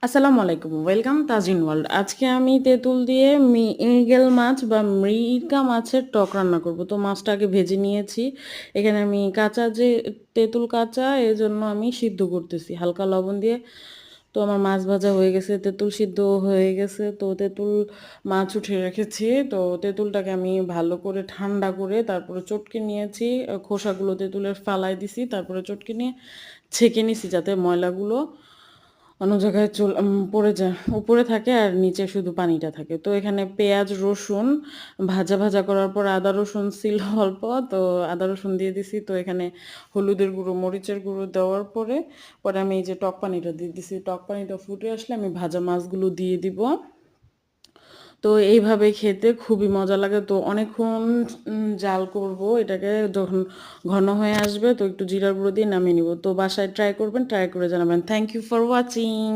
আসসালামু আলাইকুম। Welcome Tajin world. আজকে আমি তেঁতুল দিয়ে মৃগেল মাছ বা মৃগা মাছের টক রান্না করব। তো মাছটা আগে ভেজে নিয়েছি। এখানে আমি কাঁচা যে তেঁতুল কাঁচা এজন্য আমি সিদ্ধ করতেছি হালকা লবণ দিয়ে। তো আমার মাছ ভাজা হয়ে গেছে, তেঁতুল সিদ্ধ হয়ে গেছে। তো তেঁতুল মাছ উঠিয়ে রেখেছি। তো তেঁতুলটাকে আমি ভালো করে ঠান্ডা করে তারপরে চটকে নিয়েছি। খোসাগুলো তেঁতুলের ফালাই দিছি, তারপরে চটকে নিয়ে ছেঁকে নিছি যাতে ময়লাগুলো অন্য জায়গায় পড়ে যায়, উপরে থাকে আর নিচে শুধু পানিটা থাকে। তো এখানে পেঁয়াজ রসুন ভাজা ভাজা করার পর আদা রসুন ছিল অল্প, তো আদা রসুন দিয়ে দিছি। তো এখানে হলুদের গুঁড়ো মরিচের গুঁড়ো দেওয়ার পরে পরে আমি এই যে টক পানিটা দিয়ে দিছি। টক পানিটা ফুটে আসলে আমি ভাজা মাছগুলো দিয়ে দিব। তো এইভাবে খেতে খুবই মজা লাগে। তো অনেকক্ষণ জাল করব এটাকে, যখন ঘন হয়ে আসবে তো একটু জিরার গুঁড়ো দিয়ে নামিয়ে নিব। তো বাসায় ট্রাই করবেন, ট্রাই করে জানাবেন। Thank you for watching.